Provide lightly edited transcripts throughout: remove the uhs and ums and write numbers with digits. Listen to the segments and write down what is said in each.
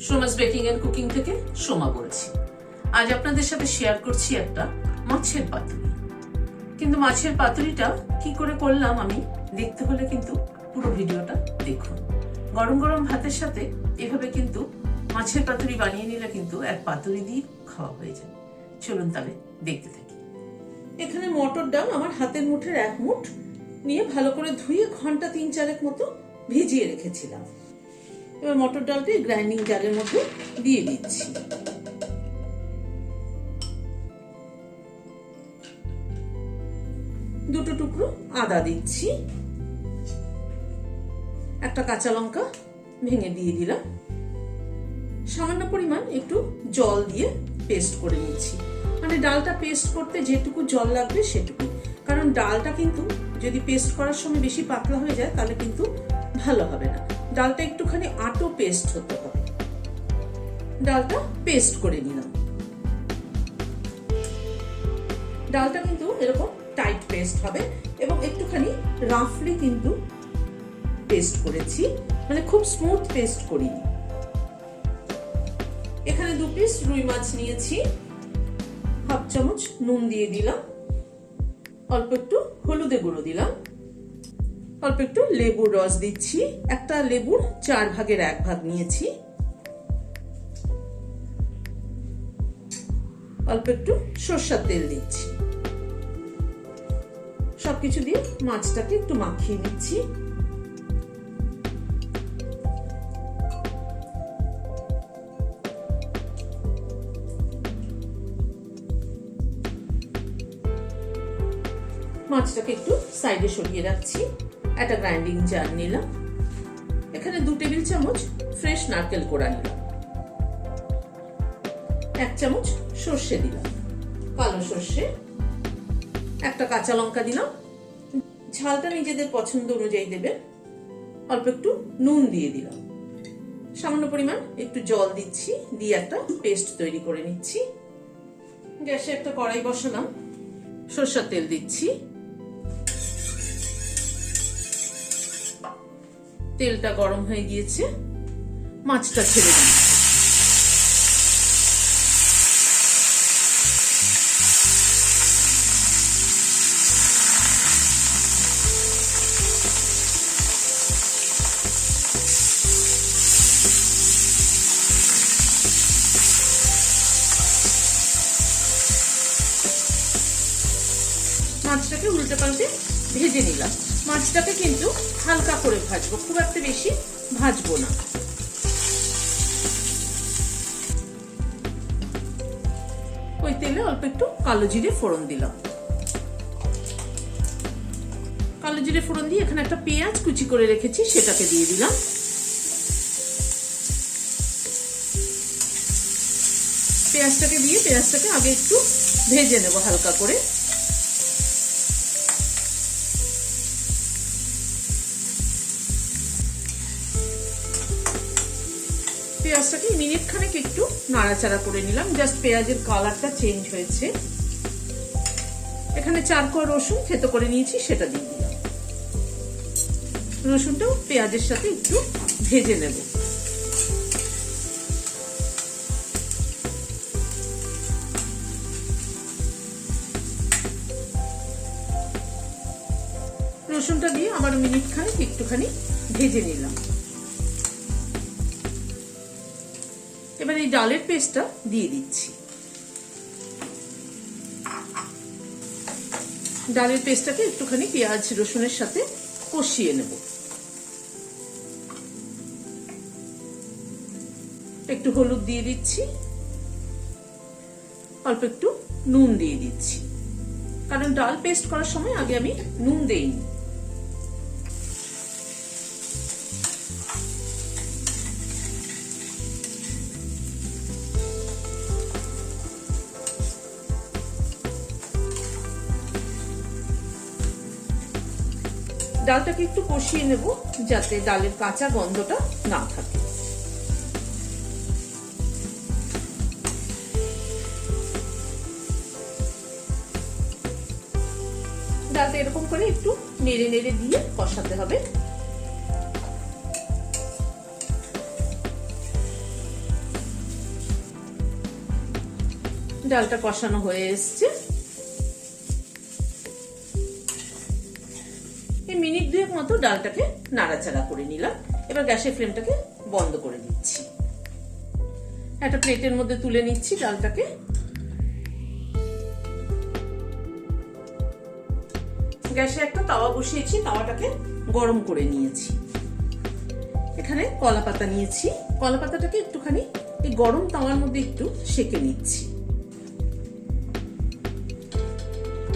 Soma's baking and cooking থেকে সোমা বলছি। আজ আপনাদের সাথে শেয়ার করছি একটা মাছের পাতুরি। কিন্তু মাছের পাতুরিটা কি করে করলাম আমি দেখতে হলে কিন্তু পুরো ভিডিওটা দেখুন। গরম গরম ভাতের সাথে এভাবে কিন্তু মাছের পাতুরি বানিয়ে নিলে কিন্তু এক পাতুরি দিয়ে খাওয়া হয়ে যায়। চলুন তাহলে দেখতে থাকি। এখানে মটর ডাল আমার হাতের মুঠের এক মুঠ নিয়ে ভালো করে ধুয়ে ঘন্টা ৩-৪ মতো ভিজিয়ে রেখেছিলাম। এবার মটর ডালটা গ্রাইন্ডিং জারের মধ্যে দিয়ে দিচ্ছি। দুটো টুকরো আদা দিচ্ছি, একটা কাঁচা লঙ্কা ভেঙে দিয়ে দিলাম, সামান্য পরিমাণ একটু জল দিয়ে পেস্ট করে নিচ্ছি। মানে ডালটা পেস্ট করতে যেটুকু জল লাগবে সেটুকু, কারণ ডালটা কিন্তু যদি পেস্ট করার সময় বেশি পাতলা হয়ে যায় তাহলে কিন্তু ভালো হবে না। ডালটা একটুখানি আটো পেস্ট হতে হবে। ডালটা পেস্ট করে নিলাম। ডালটা কিন্তু এরকম টাইট পেস্ট হবে এবং একটুখানি রাফলি কিন্তু পেস্ট করেছি, মানে খুব স্মুথ পেস্ট করিনি। এখানে 2 পিস রুই মাছ নিয়েছি, হাফ চামচ নুন দিয়ে দিলাম, অল্প একটু হলুদে গুঁড়ো দিলাম, অল্প একটু লেবুর রস দিচ্ছি, একটা লেবুর 4 ভাগের 1 ভাগ নিয়েছি, অল্প একটু সরষের তেল দিচ্ছি। সবকিছু দিয়ে মাছটাকে একটু মাখিয়ে নিচ্ছি। মাছটাকে একটু সাইডে সরিয়ে রাখছি। একটা গ্রাইন্ডিং জার নিলাম, এখানে 2 টেবিল চামচ ফ্রেশ নারকেল কোড়া নিলাম, 1 চামচ সর্ষে দিলাম, কালো সর্ষে, একটা কাঁচা লঙ্কা দিলাম। ঝালটা নিজেদের পছন্দ অনুযায়ী দেবেন। অল্প একটু নুন দিয়ে দিলাম, সামান্য পরিমাণ একটু জল দিচ্ছি, দিয়ে একটা পেস্ট তৈরি করে নিচ্ছি। গ্যাসে একটা কড়াই বসালাম, সরষের তেল দিচ্ছি, তেলটা গরম হয়ে গিয়েছে, মাছটা ছেড়ে দিই। মাছটাকে উল্টে পাল্টে ভেজে নিলাম। মাছটাকে কিন্তু হালকা করে ভাজবো, খুব একটা বেশি ভাজবো না। ওই তেলে অল্প একটু কালো জিরে ফোড়ন দিলাম। কালো জিরে ফোড়ন দিয়ে এখানে একটা পেঁয়াজ কুচি করে রেখেছি সেটাকে দিয়ে দিলাম। পেঁয়াজটাকে দিয়ে পেঁয়াজটাকে আগে একটু ভেজে নেব হালকা করে। পেঁয়াজটাকে মিনিট খানেক একটু নাড়াচাড়া করে নিলাম, জাস্ট পেঁয়াজের কালারটা চেঞ্জ হয়েছে। এখানে 4 কোয়া রসুন থেতো করে নিয়েছি, সেটা দিয়ে দিলাম। রসুনটাও পেঁয়াজের সাথে একটু ভেজে নেব। রসুনটা দিয়ে আবার মিনিট খানেক একটুখানি ভেজে নিলাম। এবার এই ডালের পেস্টটা দিয়ে দিচ্ছি। ডালের পেস্টটাকে একটুখানি পেঁয়াজ রসুনের সাথে কষিয়ে নেব। একটু হলুদ দিয়ে দিচ্ছি, অল্প একটু নুন দিয়ে দিচ্ছি, কারণ ডাল পেস্ট করার সময় আগে আমি নুন দেইনি। ডালটাকে একটু কষিয়ে নেব যাতে ডালের কাঁচা গন্ধটা না থাকে। ডালটা এরকম করে একটু নেড়ে নেড়ে দিয়ে কষাতে হবে। ডালটা কষানো হয়ে এসছে। এই মিনিট 2 মতো ডালটাকে নাড়াচাড়া করে নিলাম। এবার গ্যাসের ফ্লেমটাকে বন্ধ করে দিচ্ছি। একটা প্লেটের মধ্যে তুলে নিচ্ছি ডালটাকে। গ্যাসে একটা তাওয়া বসিয়েছি, তাওয়াটাকে গরম করে নিয়েছি। এখানে কলা পাতা নিয়েছি, কলা পাতাটাকে একটুখানি এই গরম তাওয়ার মধ্যে একটু সেঁকে নিচ্ছি।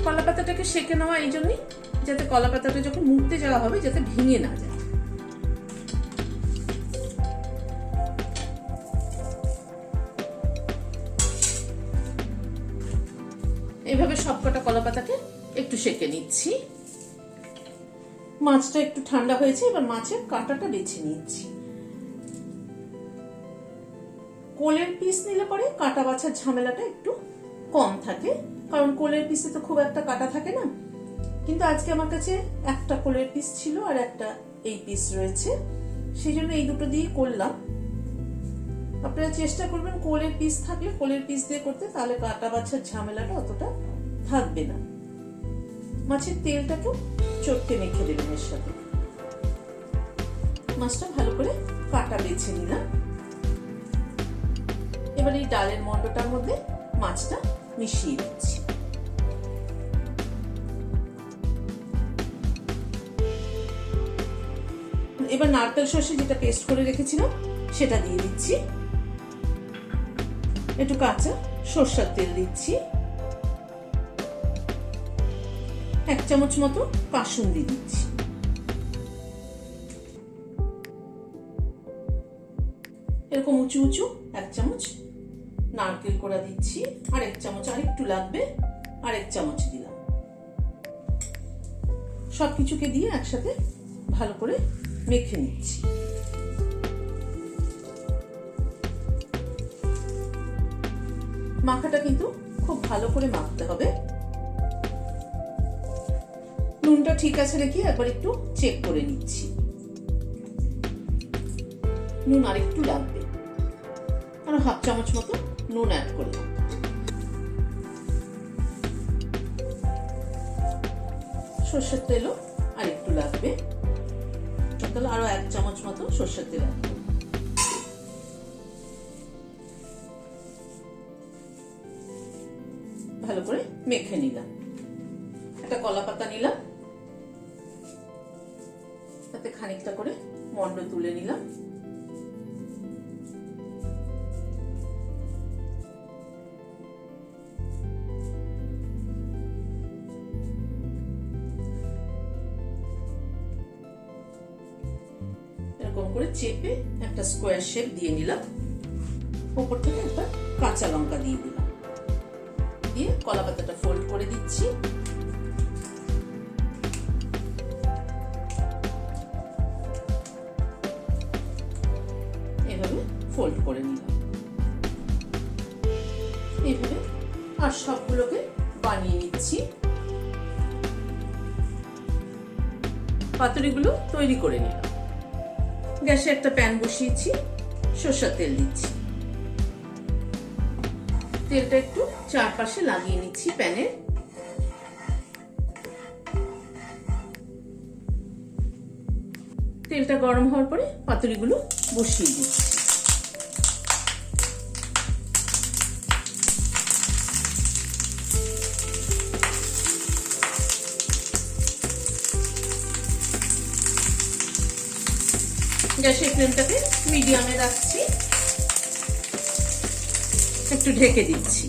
কলা পাতাটাকে সেঁকে নেওয়া এই জন্যই যাতে কলা পাতাটা যখন মুড়তে যাওয়া হবে যাতে ভেঙে না যায়। এইভাবে সবকটা কলা পাতাকে একটু সেঁকে নিচ্ছি। মাছটা একটু ঠান্ডা হয়েছে, এবার মাছের কাঁটাটা বেছে নিচ্ছি। কোলের পিস নিলে পরে কাঁটা বাছার ঝামেলাটা একটু কম থাকে, কারণ কোলের পিসে তো খুব একটা কাঁটা থাকে না। কিন্তু আজকে আমার কাছে একটা কোলের পিস ছিল আর একটা এই পিস রয়েছে, সেই জন্য এই দুটো দিয়ে করলাম। আপনারা চেষ্টা করবেন কোলের পিস থাকলে কোলের পিস দিয়ে করতে, তাহলে কাঁটা বাছার ঝামেলাটা অতটা থাকবে না। মাছের তেলটাকেও চটকে মেখে দেবেন এর সাথে। মাছটা ভালো করে কাঁটা বেছে নিলাম। এবার এই ডালের মন্ডটার মধ্যে মাছটা মিশিয়ে দিচ্ছি। এবার নারকেল সর্ষে যেটা পেস্ট করে রেখেছিলাম সেটা দিয়ে দিচ্ছি। একটু কাঁচা সরষের তেল দিচ্ছি। 1 চামচ মতো কাসুন্দি দিচ্ছি। এরকম উঁচু উঁচু 1 চামচ নারকেল কোড়া দিচ্ছি। আর 1 চামচ, আর একটু লাগবে, আর 1 চামচ দিলাম। সবকিছুকে দিয়ে একসাথে ভালো করে মেখে নিচ্ছি। মাখাটা কিন্তু খুব ভালো করে মাখতে হবে। নুনটা ঠিক আছে নাকি একবার একটু চেক করে নিচ্ছি। নুন আর একটু লাগবে, আর 1/2 চামচ মতো নুন অ্যাড করলাম। সর্ষের তেলও আর একটু লাগবে, তাহলে আরো 1 চামচ মতো সর্ষের তেল অ্যাড করব। ভালো করে মেখে নিলাম। একটা কলা পাতা নিলাম, তাতে খানিকটা করে মন্ড তুলে নিলাম। এরকম করে চেপে একটা স্কোয়ার শেপ দিয়ে নিলাম। উপর থেকে একটা কাঁচা লঙ্কা দিয়ে দিলাম, দিয়ে কলা পাতাটা ফোল্ড করে দিচ্ছি। এভাবে ফোল্ড করে নিলাম। এইভাবে আর সবগুলোকে বানিয়ে নিচ্ছি। পাতুরিগুলো তৈরি করে নিলাম। গ্যাসে একটা প্যান বসিয়েছি, সরষের তেল দিচ্ছি। তেলটা একটু চারপাশে লাগিয়ে নিচ্ছি প্যানের। তেলটা গরম হওয়ার পরে পাতুরিগুলো বসিয়ে দিচ্ছি। গ্যাসের ফ্লেমটাকে মিডিয়ামে রাখছি, একটু ঢেকে দিচ্ছি।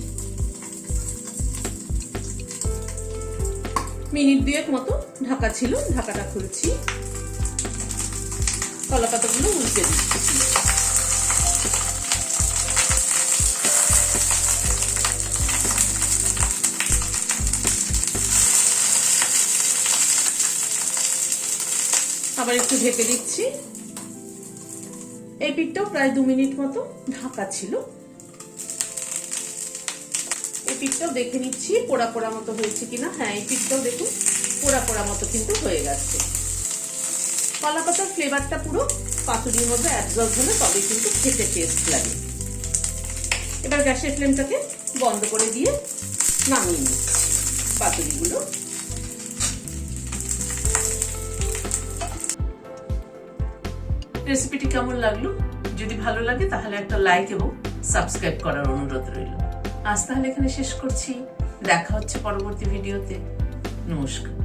মিনিট 2 মতো ঢাকা ছিল, ঢাকাটা খুলছি। কলা পাতাগুলো উল্টে দিচ্ছি। আবার একটু ঢেকে দিচ্ছি। এই পিঠটাও প্রায় 2 মিনিট মতো ঢাকা ছিল। এই পিঠটাও দেখে নিচ্ছি পোড়া পোড়া মতো হয়েছে কিনা। হ্যাঁ, এই পিঠটাও দেখুন পোড়া পোড়া মতো কিন্তু হয়ে গেছে। কলা পাতার ফ্লেভারটা পুরো পাতুরির মধ্যে অ্যাবজর্ব হলে তবে কিন্তু খেতে টেস্ট লাগে। এবার গ্যাসের ফ্লেমটাকে বন্ধ করে দিয়ে নামিয়ে নিচ্ছি পাতুরিগুলো। রেসিপিটি কেমন লাগলো? যদি ভালো লাগে তাহলে একটা লাইক এবং সাবস্ক্রাইব করার অনুরোধ রইল। আজ তাহলে এখানে শেষ করছি। দেখা হচ্ছে পরবর্তী ভিডিওতে। নমস্কার।